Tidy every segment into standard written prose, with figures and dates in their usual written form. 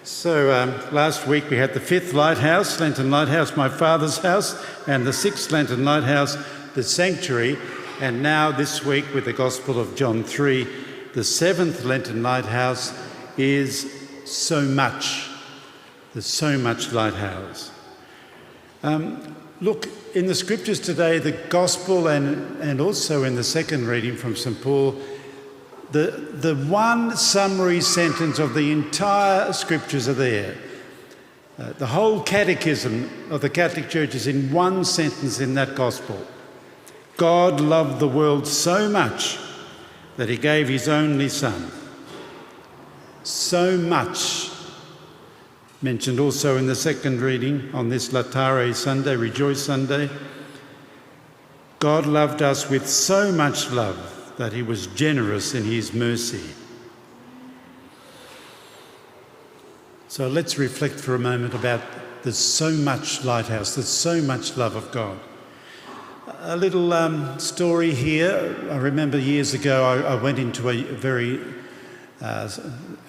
So last week we had the 5th Lighthouse, Lenten Lighthouse, my father's house, and the 6th Lenten Lighthouse, the sanctuary. And now this week with the Gospel of John 3, the 7th Lenten Lighthouse is so much. The so much lighthouse. Look, in the scriptures today, the Gospel and also in the second reading from St. Paul, the one summary sentence of the entire scriptures are there. The whole catechism of the Catholic Church is in one sentence in that Gospel. God loved the world so much that he gave his only Son. So much. Mentioned also in the second reading on this Laetare Sunday, Rejoice Sunday. God loved us with so much love that he was generous in his mercy. So let's reflect for a moment about the so much lighthouse, the so much love of God. A little story here. I remember years ago I went into a very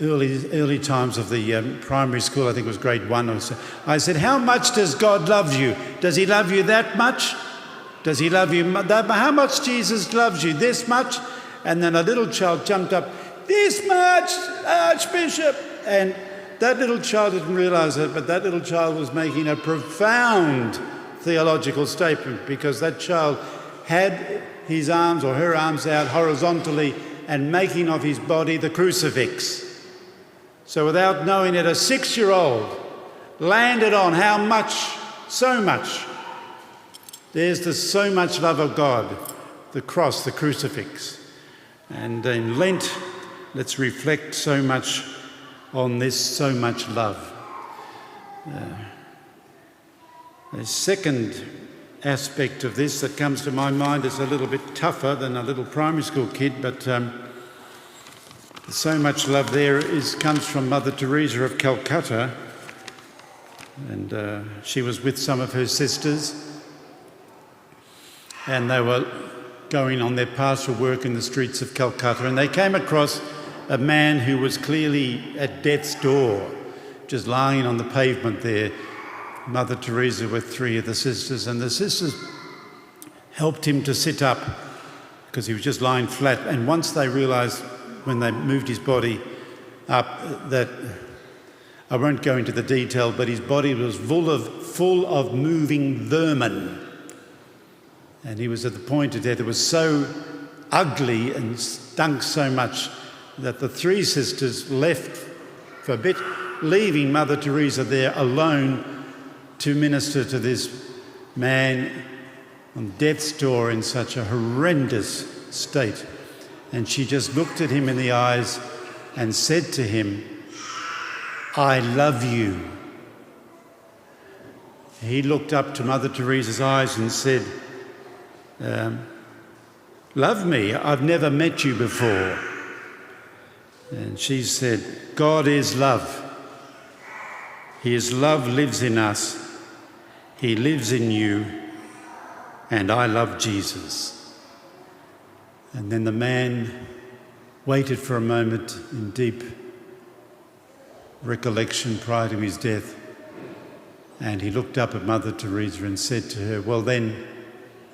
early times of the primary school, I think it was grade 1 or so. I said, how much does God love you? Does he love you that much? Does he love you that much? How much Jesus loves you? This much? And then a little child jumped up, this much, Archbishop. And that little child didn't realise it, but that little child was making a profound theological statement, because that child had his arms or her arms out horizontally and making of his body the crucifix. So without knowing it, a 6-year-old landed on how much, so much. There's the so much love of God, the cross, the crucifix. And in Lent, let's reflect so much on this so much love. The second aspect of this that comes to my mind is a little bit tougher than a little primary school kid, but so much love there comes from Mother Teresa of Calcutta, and she was with some of her sisters, and they were going on their pastoral work in the streets of Calcutta, and they came across a man who was clearly at death's door, just lying on the pavement there. Mother Teresa with 3 of the sisters, and the sisters helped him to sit up because he was just lying flat. And once they realised, when they moved his body up, that I won't go into the detail, but his body was full of moving vermin, and he was at the point of death. It was so ugly and stunk so much that the 3 sisters left for a bit, leaving Mother Teresa there alone to minister to this man on death's door in such a horrendous state. And she just looked at him in the eyes and said to him, I love you. He looked up to Mother Teresa's eyes and said, love me? I've never met you before. And she said, God is love. His love lives in us. He lives in you, and I love Jesus. And then the man waited for a moment in deep recollection prior to his death, and he looked up at Mother Teresa and said to her, well then,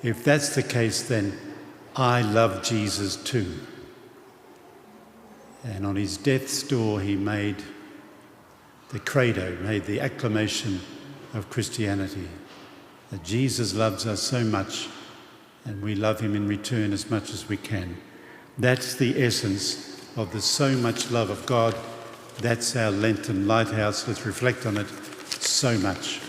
if that's the case, then I love Jesus too. And on his death's door he made the credo, made the acclamation of Christianity, that Jesus loves us so much and we love him in return as much as we can. That's the essence of the so much love of God. That's our Lenten Lighthouse. Let's reflect on it so much.